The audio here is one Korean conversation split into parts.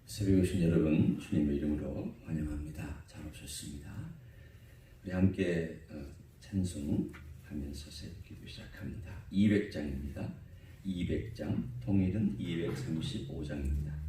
새벽에 오신 여러분 주님의 이름으로 환영합니다. 잘 오셨습니다. 우리 함께 찬송하면서 새벽 기도 시작합니다. 200장입니다. 200장, 통일은 235장입니다.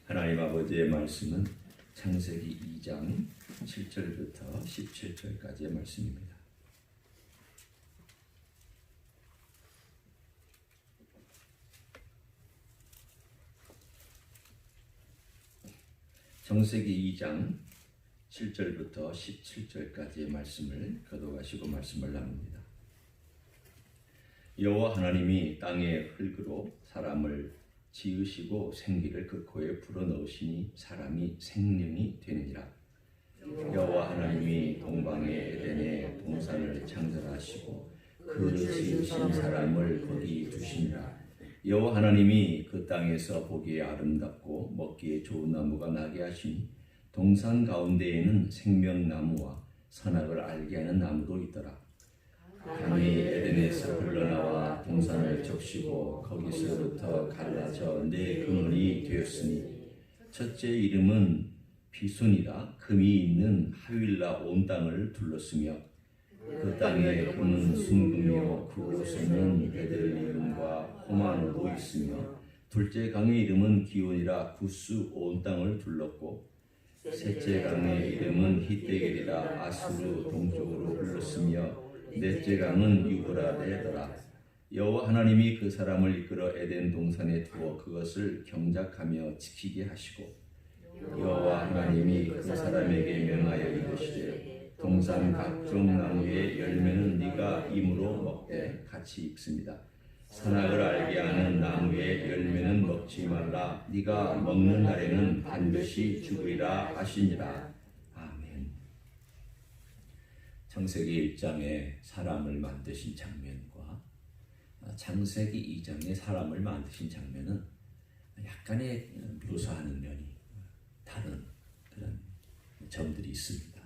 하나님 아버지의 말씀은 창세기 2장 7절부터 17절까지의 말씀입니다. 창세기 2장 7절부터 17절까지의 말씀을 거둬가시고 말씀을 나눕니다. 여호와 하나님이 땅의 흙으로 사람을 지으시고 생기를 그 코에 불어넣으시니 사람이 생명이 되느니라. 여호와 하나님이 동방의 에덴에 동산을 창설하시고 그 지으신 사람을 거기 두시니라. 여호와 하나님이 그 땅에서 보기에 아름답고 먹기에 좋은 나무가 나게 하시니 동산 가운데에는 생명나무와 선악을 알게 하는 나무도 있더라. 강이 에덴에서 흘러나와 동산을 적시고 거기서부터 갈라져 네 근원이 되었으니 첫째 이름은 비손이라 금이 있는 하윌라 온 땅을 둘렀으며 그 땅에 금은 순금이요 그곳에는 배들 이름과 호마노도 있으며 둘째 강의 이름은 기온이라 구스 온 땅을 둘렀고 셋째 강의 이름은 히데겔이라 아수르 동쪽으로 흘렀으며 넷째 강은 유브라데더라. 여호와 하나님이 그 사람을 이끌어 에덴 동산에 두어 그것을 경작하며 지키게 하시고 여호와 하나님이 그 사람에게 명하여 이르시되 동산 각종 나무의 열매는 네가 임으로 먹되 같이 익습니다. 선악을 알게 하는 나무의 열매는 먹지 말라. 네가 먹는 날에는 반드시 죽으리라 하시니라. 아멘. 창세기 1장에 사람을 만드신 장면과 창세기 2장에 사람을 만드신 장면은 약간의 묘사하는 면이 다른 그런 점들이 있습니다.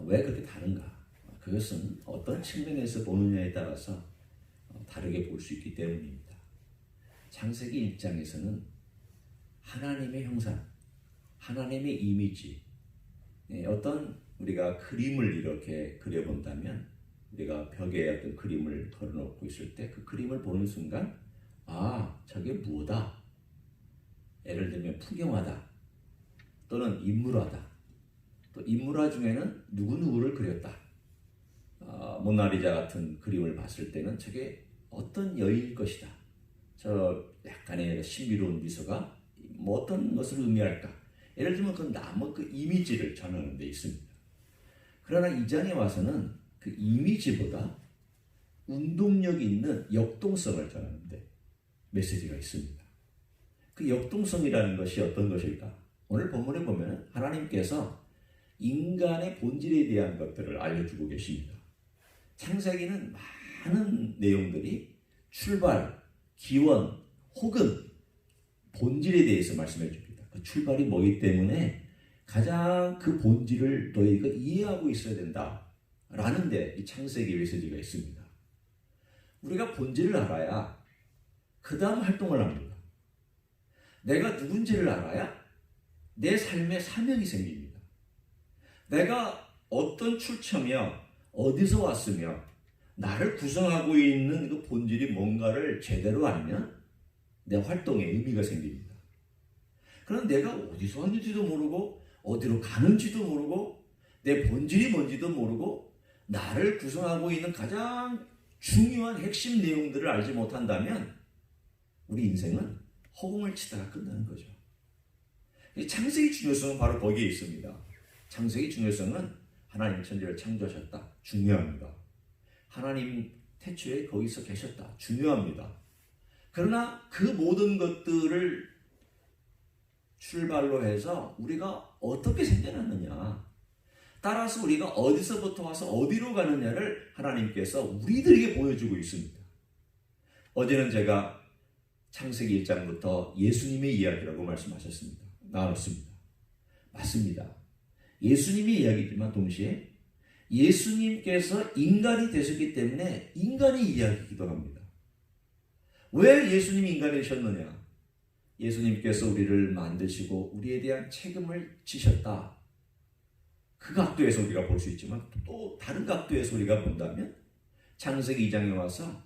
왜 그렇게 다른가? 그것은 어떤 측면에서 보느냐에 따라서 다르게 볼 수 있기 때문입니다. 창세기 1장에서는 하나님의 형상, 하나님의 이미지, 어떤 우리가 그림을 이렇게 그려본다면 우리가 벽에 어떤 그림을 걸어놓고 있을 때 그 그림을 보는 순간 저게 무엇다? 예를 들면 풍경화다 또는 인물화다. 또 인물화 중에는 누구누구를 그렸다. 모나리자 같은 그림을 봤을 때는 저게 어떤 여인일 것이다. 저 약간의 신비로운 미소가 어떤 것을 의미할까? 예를 들면 그 나무 그 이미지를 전하는 데 있습니다. 그러나 이 장에 와서는 그 이미지보다 운동력 있는 역동성을 전하는데 메시지가 있습니다. 그 역동성이라는 것이 어떤 것일까? 오늘 본문에 보면 하나님께서 인간의 본질에 대한 것들을 알려주고 계십니다. 창세기는 많은 내용들이 출발, 기원 혹은 본질에 대해서 말씀해 줍니다. 그 출발이 뭐기 때문에 가장 그 본질을 너희가 이해하고 있어야 된다라는 데 이 창세기 메시지가 있습니다. 우리가 본질을 알아야 그 다음 활동을 합니다. 내가 누군지를 알아야 내 삶의 사명이 생깁니다. 내가 어떤 출처며 어디서 왔으며 나를 구성하고 있는 그 본질이 뭔가를 제대로 알면 내 활동에 의미가 생깁니다. 그럼 내가 어디서 왔는지도 모르고 어디로 가는지도 모르고 내 본질이 뭔지도 모르고 나를 구성하고 있는 가장 중요한 핵심 내용들을 알지 못한다면 우리 인생은 허공을 치다가 끝나는 거죠. 창세기 중요성은 바로 거기에 있습니다. 창세기 중요성은 하나님 천지를 창조하셨다. 중요합니다. 하나님 태초에 거기서 계셨다. 중요합니다. 그러나 그 모든 것들을 출발로 해서 우리가 어떻게 생겨났느냐, 따라서 우리가 어디서부터 와서 어디로 가느냐를 하나님께서 우리들에게 보여주고 있습니다. 어제는 제가 창세기 1장부터 예수님의 이야기라고 말씀하셨습니다. 나눴습니다. 맞습니다. 예수님의 이야기지만 동시에 예수님께서 인간이 되셨기 때문에 인간의 이야기이기도 합니다. 왜 예수님이 인간이 되셨느냐? 예수님께서 우리를 만드시고 우리에 대한 책임을 지셨다. 그 각도에서 우리가 볼 수 있지만 또 다른 각도에서 우리가 본다면 창세기 2장에 와서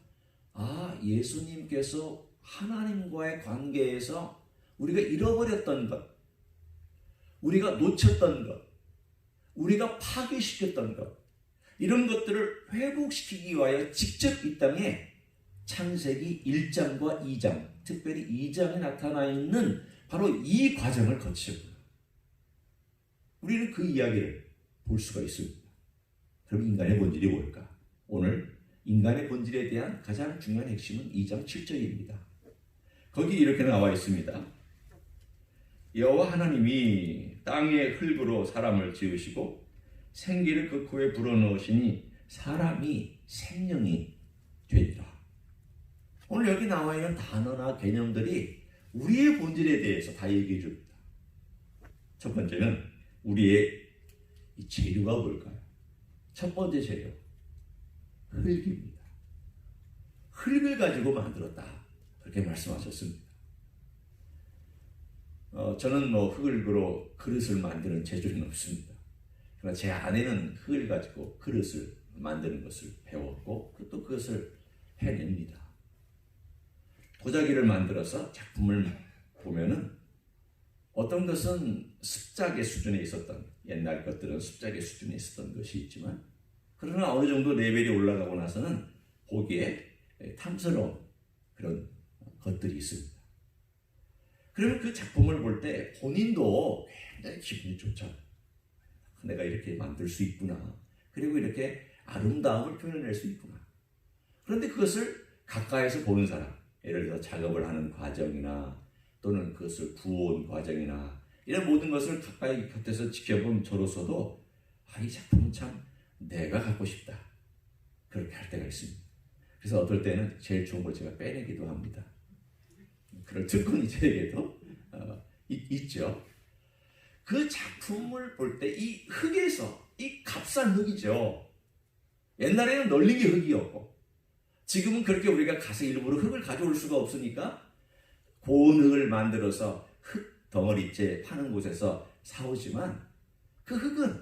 예수님께서 하나님과의 관계에서 우리가 잃어버렸던 것, 우리가 놓쳤던 것, 우리가 파괴시켰던 것, 이런 것들을 회복시키기 위하여 직접 이 땅에 창세기 1장과 2장, 특별히 2장에 나타나 있는 바로 이 과정을 거치고요. 우리는 그 이야기를 볼 수가 있습니다. 그럼 인간의 본질이 뭘까? 오늘 인간의 본질에 대한 가장 중요한 핵심은 2장 7절입니다. 거기 이렇게 나와 있습니다. 여호와 하나님이 땅의 흙으로 사람을 지으시고 생기를 그 코에 불어넣으시니 사람이 생명이 되니라. 오늘 여기 나와 있는 단어나 개념들이 우리의 본질에 대해서 다 얘기해 줍니다. 첫 번째는 우리의 이 재료가 뭘까요? 첫 번째 재료, 흙입니다. 흙을 가지고 만들었다. 그렇게 말씀하셨습니다. 저는 흙으로 그릇을 만드는 재주는 없습니다. 그러나 제 아내는 흙을 가지고 그릇을 만드는 것을 배웠고 또 그것을 해냅니다. 도자기를 만들어서 작품을 보면은 어떤 것은 습작의 수준에 있었던, 옛날 것들은 습작의 수준에 있었던 것이 있지만, 그러나 어느 정도 레벨이 올라가고 나서는 보기에 탐스러운 그런 것들이 있습니다. 그러면 그 작품을 볼 때 본인도 굉장히 기분이 좋죠. 내가 이렇게 만들 수 있구나. 그리고 이렇게 아름다움을 표현할 수 있구나. 그런데 그것을 가까이서 보는 사람, 예를 들어 작업을 하는 과정이나 또는 그것을 구워온 과정이나 이런 모든 것을 가까이 곁에서 지켜본 저로서도 이 작품은 참 내가 갖고 싶다. 그렇게 할 때가 있습니다. 그래서 어떨 때는 제일 좋은 걸 제가 빼내기도 합니다. 그럴 특권이 저에게도 있죠. 그 작품을 볼 때 이 흙에서, 이 값싼 흙이죠. 옛날에는 널린 게 흙이었고 지금은 그렇게 우리가 가서 일부러 흙을 가져올 수가 없으니까 고운 흙을 만들어서 흙 덩어리째 파는 곳에서 사오지만 그 흙은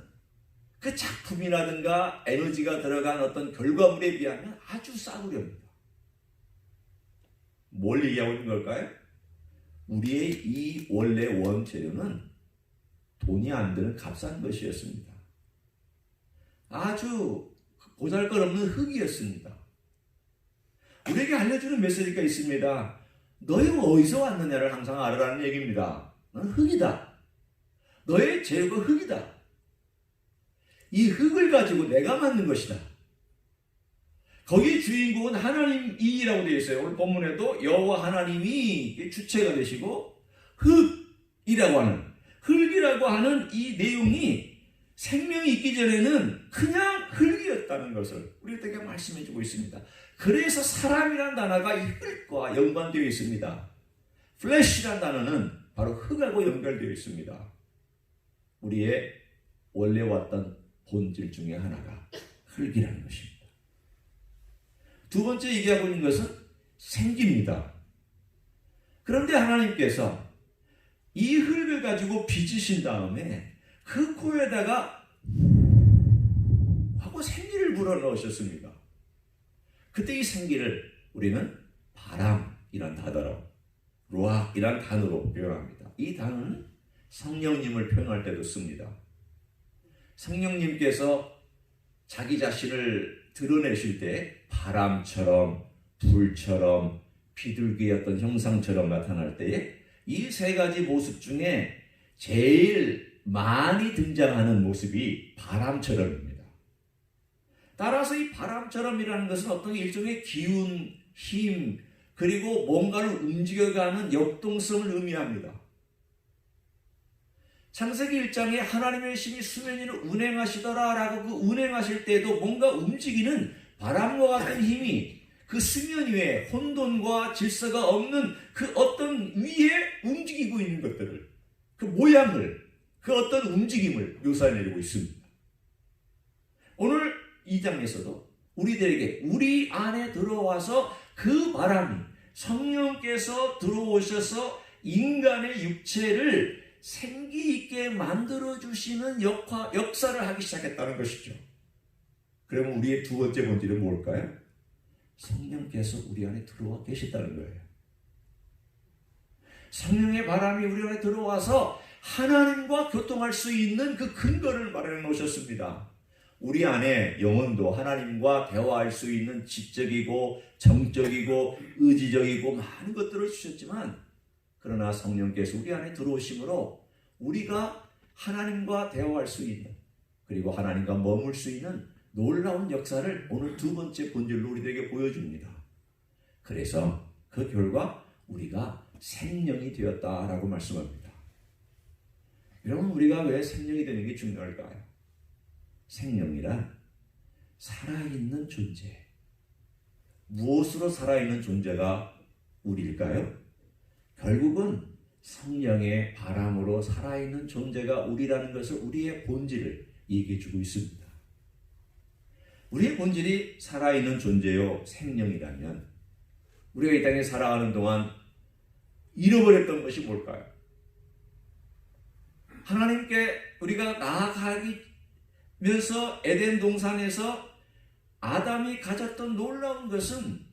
그 작품이라든가 에너지가 들어간 어떤 결과물에 비하면 아주 싸구려입니다. 뭘 얘기하고 있는 걸까요? 우리의 이 원래 원재료는 돈이 안 드는 값싼 것이었습니다. 아주 보잘것없는 흙이었습니다. 우리에게 알려주는 메시지가 있습니다. 너희가 어디서 왔느냐를 항상 알아라는 얘기입니다. 너는 흙이다. 너의 재료가 흙이다. 이 흙을 가지고 내가 만든 것이다. 거기에 주인공은 하나님이라고 되어 있어요. 오늘 본문에도 여호와 하나님이 주체가 되시고 흙이라고 하는 이 내용이 생명이 있기 전에는 그냥 흙이었다는 것을 우리에게 말씀해 주고 있습니다. 그래서 사람이란 단어가 이 흙과 연관되어 있습니다. flesh이란 단어는 바로 흙하고 연결되어 있습니다. 우리의 원래 왔던 본질 중에 하나가 흙이라는 것입니다. 두 번째 얘기하고 있는 것은 생기입니다. 그런데 하나님께서 이 흙을 가지고 빚으신 다음에 그 코에다가 하고 생기를 불어넣으셨습니다. 그때 이 생기를 우리는 바람이란 단어로, 루아이란 단어로 표현합니다. 이 단어는 성령님을 표현할 때도 씁니다. 성령님께서 자기 자신을 드러내실 때 바람처럼, 불처럼, 비둘기의 어떤 형상처럼 나타날 때에 이 세 가지 모습 중에 제일 많이 등장하는 모습이 바람처럼입니다. 따라서 이 바람처럼이라는 것은 어떤 일종의 기운, 힘, 그리고 뭔가를 움직여가는 역동성을 의미합니다. 창세기 1장에 하나님의 신이 수면 위를 운행하시더라라고 그 운행하실 때도 뭔가 움직이는 바람과 같은 힘이 그 수면 위에 혼돈과 질서가 없는 그 어떤 위에 움직이고 있는 것들을, 그 모양을, 그 어떤 움직임을 묘사해내고 있습니다. 오늘 2장에서도 우리들에게 우리 안에 들어와서 그 바람이 성령께서 들어오셔서 인간의 육체를 생기 있게 만들어주시는 역사를 하기 시작했다는 것이죠. 그러면 우리의 두 번째 본질은 뭘까요? 성령께서 우리 안에 들어와 계시다는 거예요. 성령의 바람이 우리 안에 들어와서 하나님과 교통할 수 있는 그 근거를 마련해 놓으셨습니다. 우리 안에 영혼도 하나님과 대화할 수 있는 지적이고 정적이고 의지적이고 많은 것들을 주셨지만, 그러나 성령께서 우리 안에 들어오심으로 우리가 하나님과 대화할 수 있는, 그리고 하나님과 머물 수 있는 놀라운 역사를 오늘 두 번째 본질로 우리들에게 보여줍니다. 그래서 그 결과 우리가 생명이 되었다라고 말씀합니다. 여러분, 우리가 왜 생명이 되는 게 중요할까요? 생명이란 살아있는 존재. 무엇으로 살아있는 존재가 우리일까요? 결국은 성령의 바람으로 살아있는 존재가 우리라는 것을, 우리의 본질을 얘기해주고 있습니다. 우리의 본질이 살아있는 존재요 생명이라면 우리가 이 땅에 살아가는 동안 잃어버렸던 것이 뭘까요? 하나님께 우리가 나아가면서 에덴 동산에서 아담이 가졌던 놀라운 것은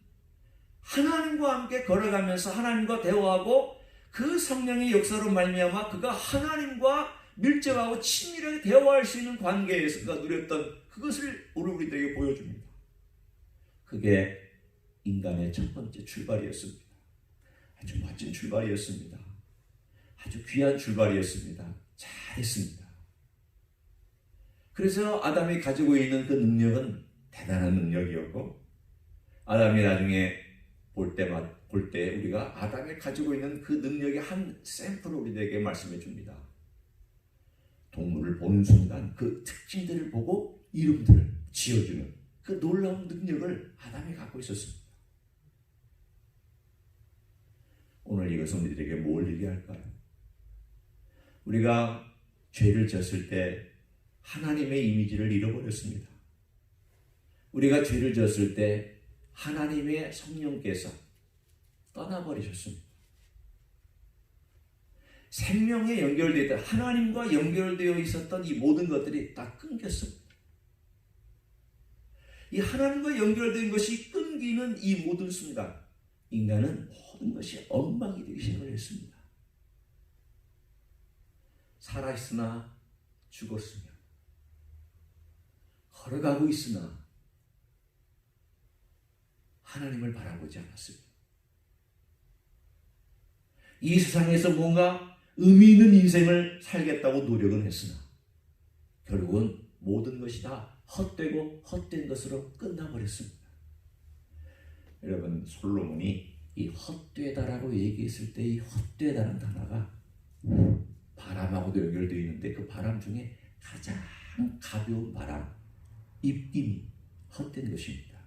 하나님과 함께 걸어가면서 하나님과 대화하고 그 성령의 역사로 말미암아 그가 하나님과 밀접하고 친밀하게 대화할 수 있는 관계에서 그가 누렸던 그것을 오늘 우리들에게 보여줍니다. 그게 인간의 첫 번째 출발이었습니다. 아주 멋진 출발이었습니다. 아주 귀한 출발이었습니다. 잘했습니다. 그래서 아담이 가지고 있는 그 능력은 대단한 능력이었고, 아담이 나중에 볼 때 우리가 아담이 가지고 있는 그 능력의 한 샘플을 우리에게 말씀해 줍니다. 동물을 보는 순간 그 특징들을 보고 이름들을 지어주는 그 놀라운 능력을 아담이 갖고 있었습니다. 오늘 이것은 우리들에게 뭘 얘기할까요? 우리가 죄를 졌을 때 하나님의 이미지를 잃어버렸습니다. 우리가 죄를 졌을 때 하나님의 성령께서 떠나버리셨습니다. 생명에 연결되어 있던 하나님과 연결되어 있었던 이 모든 것들이 다 끊겼습니다. 이 하나님과 연결된 것이 끊기는 이 모든 순간 인간은 모든 것이 엉망이 되기 시작을 했습니다. 살아있으나 죽었으며 걸어가고 있으나 하나님을 바라보지 않았습니다. 이 세상에서 뭔가 의미 있는 인생을 살겠다고 노력은 했으나 결국은 모든 것이 다 헛되고 헛된 것으로 끝나버렸습니다. 여러분, 솔로몬이 이 헛되다라고 얘기했을 때 이 헛되다는 단어가 바람하고도 연결되어 있는데 그 바람 중에 가장 가벼운 바람, 입김이 헛된 것입니다.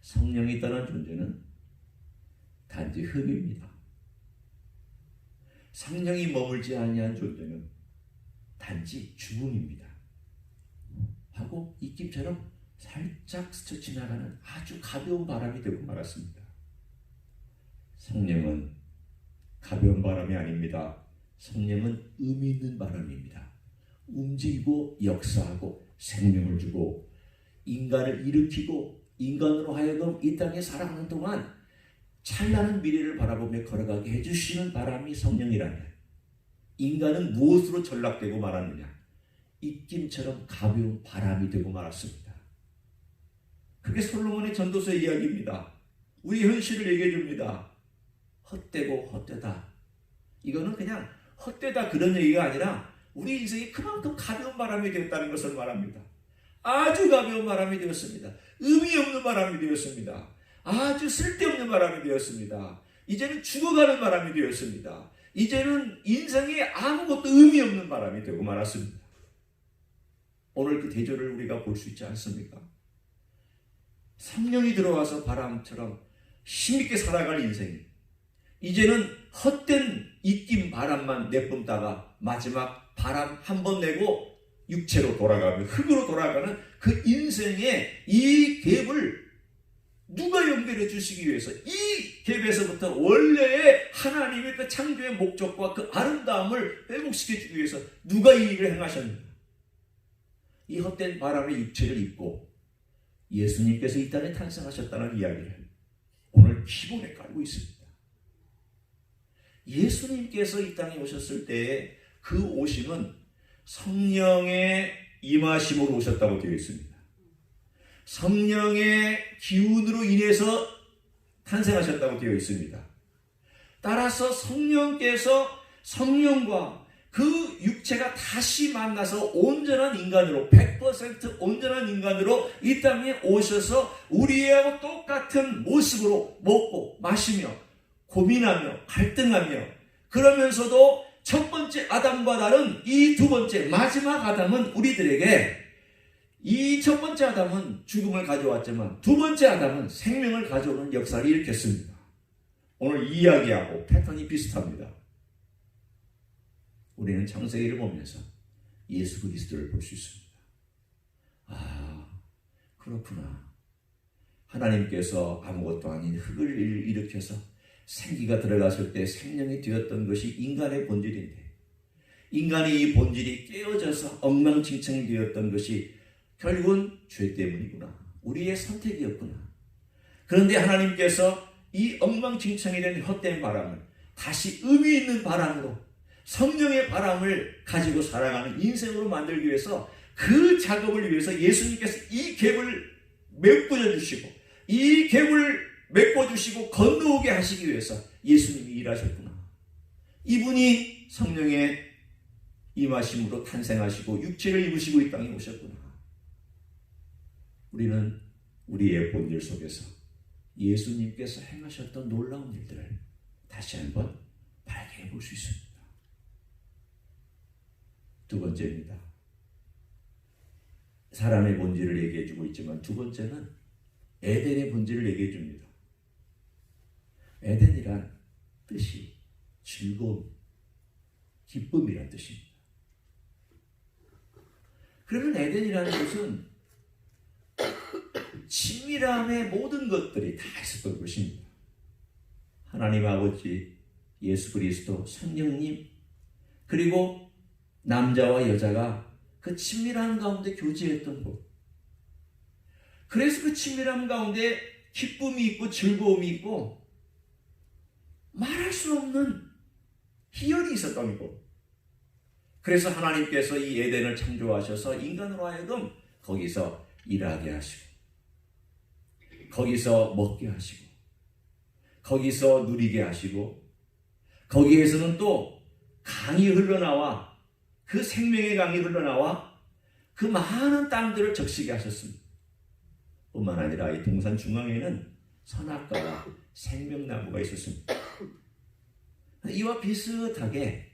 성령이 떠난 존재는 단지 흠입니다. 성령이 머물지 아니한 존재는 단지 죽음입니다. 하고 입김처럼 살짝 스쳐 지나가는 아주 가벼운 바람이 되고 말았습니다. 성령은 가벼운 바람이 아닙니다. 성령은 의미 있는 바람입니다. 움직이고 역사하고 생명을 주고 인간을 일으키고 인간으로 하여금 이 땅에 살아가는 동안 찬란한 미래를 바라보며 걸어가게 해주시는 바람이 성령이라면 인간은 무엇으로 전락되고 말았느냐? 입김처럼 가벼운 바람이 되고 말았습니다. 그게 솔로몬의 전도서의 이야기입니다. 우리 현실을 얘기해 줍니다. 헛되고 헛되다. 이거는 그냥 헛되다 그런 얘기가 아니라 우리 인생이 그만큼 가벼운 바람이 되었다는 것을 말합니다. 아주 가벼운 바람이 되었습니다. 의미 없는 바람이 되었습니다. 아주 쓸데없는 바람이 되었습니다. 이제는 죽어가는 바람이 되었습니다. 이제는 인생에 아무것도 의미 없는 바람이 되고 말았습니다. 오늘 그 대조를 우리가 볼 수 있지 않습니까? 성령이 들어와서 바람처럼 힘있게 살아갈 인생이 이제는 헛된 입김 바람만 내뿜다가 마지막 바람 한 번 내고 육체로 돌아가며 흙으로 돌아가는 그 인생의 이 갭을 누가 연결해 주시기 위해서 이 갭에서부터 원래의 하나님의 그 창조의 목적과 그 아름다움을 회복시켜 주기 위해서 누가 이 일을 행하셨는가? 이 헛된 바람의 육체를 입고 예수님께서 이 땅에 탄생하셨다는 이야기를 오늘 기본에 깔고 있습니다. 예수님께서 이 땅에 오셨을 때에 그 오심은 성령의 임하심으로 오셨다고 되어 있습니다. 성령의 기운으로 인해서 탄생하셨다고 되어 있습니다. 따라서 성령께서 성령과 그 육체가 다시 만나서 온전한 인간으로 100% 온전한 인간으로 이 땅에 오셔서 우리하고 똑같은 모습으로 먹고 마시며 고민하며 갈등하며 그러면서도 첫 번째 아담과 다른 이 두 번째 마지막 아담은 우리들에게 이 첫 번째 아담은 죽음을 가져왔지만 두 번째 아담은 생명을 가져오는 역사를 일으켰습니다. 오늘 이 이야기하고 패턴이 비슷합니다. 우리는 창세기를 보면서 예수 그리스도를 볼 수 있습니다. 아, 그렇구나. 하나님께서 아무것도 아닌 흙을 일으켜서 생기가 들어갔을 때 생명이 되었던 것이 인간의 본질인데 인간의 이 본질이 깨어져서 엉망진창이 되었던 것이 결국은 죄 때문이구나. 우리의 선택이었구나. 그런데 하나님께서 이 엉망진창이 된 헛된 바람을 다시 의미 있는 바람으로, 성령의 바람을 가지고 살아가는 인생으로 만들기 위해서, 그 작업을 위해서 예수님께서 이 갭을 메꿔 주시고, 이 갭을 메꿔주시고 건너오게 하시기 위해서 예수님이 일하셨구나. 이분이 성령의 임하심으로 탄생하시고 육체를 입으시고 이 땅에 오셨구나. 우리는 우리의 본질 속에서 예수님께서 행하셨던 놀라운 일들을 다시 한번 발견해 볼 수 있습니다. 두 번째입니다. 사람의 본질을 얘기해 주고 있지만 두 번째는 에덴의 본질을 얘기해 줍니다. 에덴이란 뜻이 즐거움, 기쁨이란 뜻입니다. 그러면 에덴이라는 것은 친밀함의 모든 것들이 다 있었던 것입니다. 하나님 아버지, 예수 그리스도, 성령님, 그리고 남자와 여자가 그 친밀한 가운데 교제했던 곳. 그래서 그 친밀함 가운데 기쁨이 있고 즐거움이 있고 말할 수 없는 희열이 있었던 곳. 그래서 하나님께서 이 에덴을 창조하셔서 인간으로 하여금 거기서 일하게 하시고, 거기서 먹게 하시고, 거기서 누리게 하시고, 거기에서는 또 강이 흘러나와, 그 생명의 강이 흘러나와 그 많은 땅들을 적시게 하셨습니다. 뿐만 아니라 이 동산 중앙에는 선악과와 생명나무가 있었습니다. 이와 비슷하게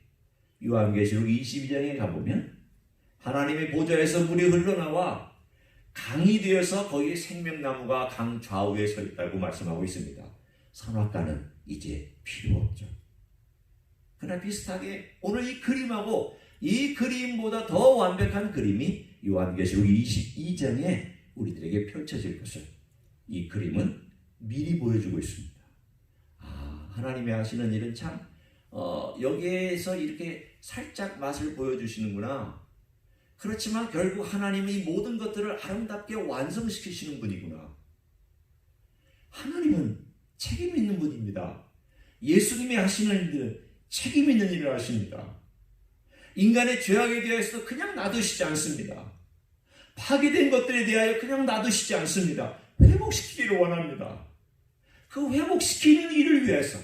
요한계시록 22장에 가보면 하나님의 보좌에서 물이 흘러나와 강이 되어서 거기에 생명나무가 강 좌우에 서 있다고 말씀하고 있습니다. 선악과는 이제 필요 없죠. 그러나 비슷하게 오늘 이 그림하고 이 그림보다 더 완벽한 그림이 요한계시록 22장에 우리들에게 펼쳐질 것을, 이 그림은 미리 보여주고 있습니다. 하나님이 하시는 일은 참 여기에서 이렇게 살짝 맛을 보여주시는구나. 그렇지만 결국 하나님은 이 모든 것들을 아름답게 완성시키시는 분이구나. 하나님은 책임 있는 분입니다. 예수님이 하시는 일들은 책임 있는 일을 하십니다. 인간의 죄악에 대해서도 그냥 놔두시지 않습니다. 파괴된 것들에 대하여 그냥 놔두시지 않습니다. 회복시키기를 원합니다. 그 회복시키는 일을 위해서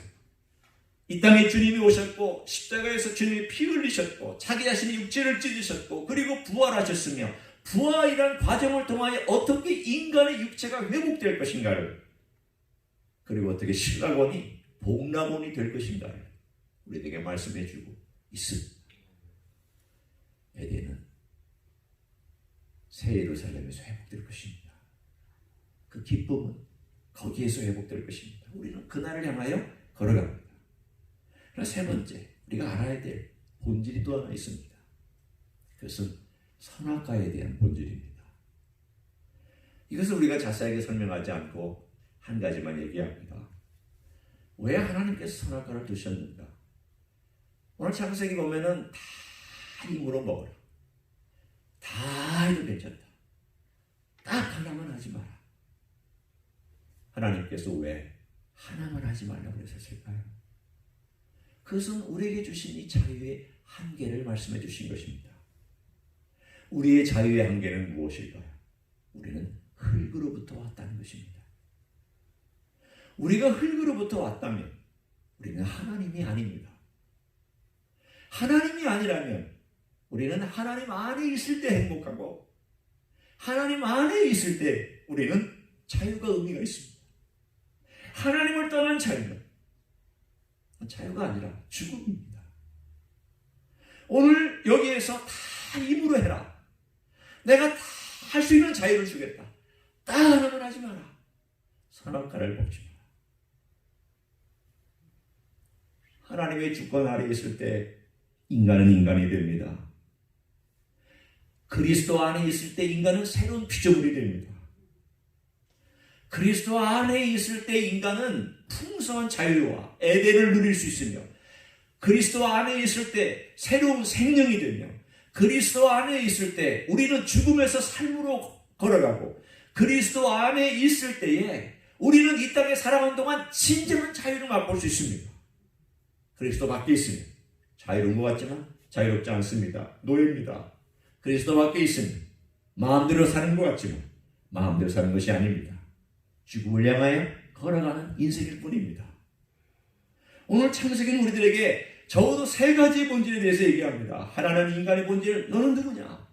이 땅에 주님이 오셨고, 십자가에서 주님이 피 흘리셨고, 자기 자신의 육체를 찢으셨고, 그리고 부활하셨으며, 부활이란 과정을 통하여 어떻게 인간의 육체가 회복될 것인가를, 그리고 어떻게 신라곤이 복라곤이 될 것인가를 우리에게 말씀해 주고 있습니다. 에덴은 새 예루살렘에서 회복될 것입니다. 그 기쁨은 거기에서 회복될 것입니다. 우리는 그날을 향하여 걸어갑니다. 그러나 세 번째, 우리가 알아야 될 본질이 또 하나 있습니다. 그것은 선악과에 대한 본질입니다. 이것을 우리가 자세하게 설명하지 않고 한 가지만 얘기합니다. 왜 하나님께서 선악과를 두셨는가? 오늘 창세기 보면은 다 힘으로 먹어라. 다 해도 괜찮다. 딱 하나만 하지 마라. 하나님께서 왜 하나만 하지 말라고 그러셨을까요? 그것은 우리에게 주신 이 자유의 한계를 말씀해 주신 것입니다. 우리의 자유의 한계는 무엇일까요? 우리는 흙으로부터 왔다는 것입니다. 우리가 흙으로부터 왔다면 우리는 하나님이 아닙니다. 하나님이 아니라면 우리는 하나님 안에 있을 때 행복하고, 하나님 안에 있을 때 우리는 자유가 의미가 있습니다. 하나님을 떠난 자유가 아니라 죽음입니다. 오늘 여기에서 다 입으로 해라. 내가 다 할 수 있는 자유를 주겠다. 딱 하나만 하지 마라. 선악과를 먹지 마라. 하나님의 주권 아래에 있을 때 인간은 인간이 됩니다. 그리스도 안에 있을 때 인간은 새로운 피조물이 됩니다. 그리스도 안에 있을 때 인간은 풍성한 자유와 에덴을 누릴 수 있으며, 그리스도 안에 있을 때 새로운 생명이 되며, 그리스도 안에 있을 때 우리는 죽음에서 삶으로 걸어가고 그리스도 안에 있을 때에 우리는 이 땅에 살아가는 동안 진정한 자유를 맛볼 수 있습니다. 그리스도 밖에 있으면 자유로운 것 같지만 자유롭지 않습니다. 노예입니다. 그리스도 밖에 있으면 마음대로 사는 것 같지만 마음대로 사는 것이 아닙니다. 죽음을 향하여 걸어가는 인생일 뿐입니다. 오늘 창세기는 우리들에게 적어도 세 가지의 본질에 대해서 얘기합니다. 하나는 인간의 본질, 너는 누구냐?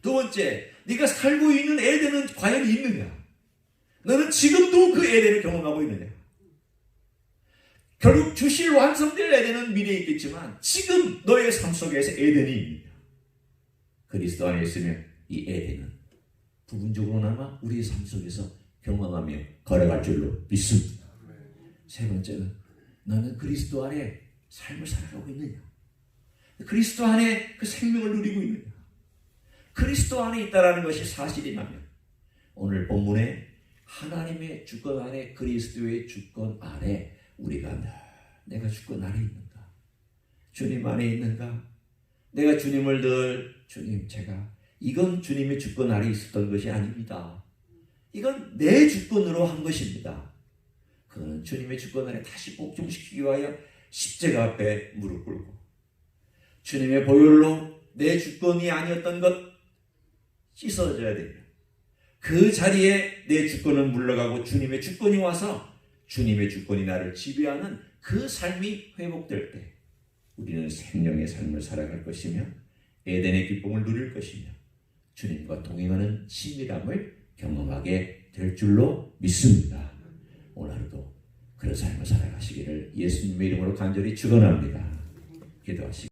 두 번째, 네가 살고 있는 에덴은 과연 있느냐? 너는 지금도 그 에덴을 경험하고 있느냐? 결국 주실 완성될 에덴은 미래에 있겠지만 지금 너의 삶 속에서 에덴이 있느냐? 그리스도 안에 있으면 이 에덴은 부분적으로나마 우리의 삶 속에서 경험하며 걸어갈 줄로 믿습니다. 세 번째는 너는 그리스도 안에 삶을 살아가고 있느냐? 그리스도 안에 그 생명을 누리고 있느냐? 그리스도 안에 있다라는 것이 사실이라면 오늘 본문에 하나님의 주권 안에 그리스도의 주권 안에 우리가 내가 주권 안에 있는가? 주님 안에 있는가? 내가 주님을 늘 주님 제가 이건 주님의 주권 안에 있었던 것이 아닙니다. 이건 내 주권으로 한 것입니다. 그는 주님의 주권 안에 다시 복종시키기 위하여 십자가 앞에 무릎 꿇고 주님의 보혈로 내 주권이 아니었던 것 씻어져야 됩니다. 그 자리에 내 주권은 물러가고 주님의 주권이 와서 주님의 주권이 나를 지배하는 그 삶이 회복될 때 우리는 생명의 삶을 살아갈 것이며 에덴의 기쁨을 누릴 것이며 주님과 동행하는 친밀함을 경험하게 될 줄로 믿습니다. 오늘 하루도 그런 삶을 살아가시기를 예수님의 이름으로 간절히 축원합니다. 기도하시기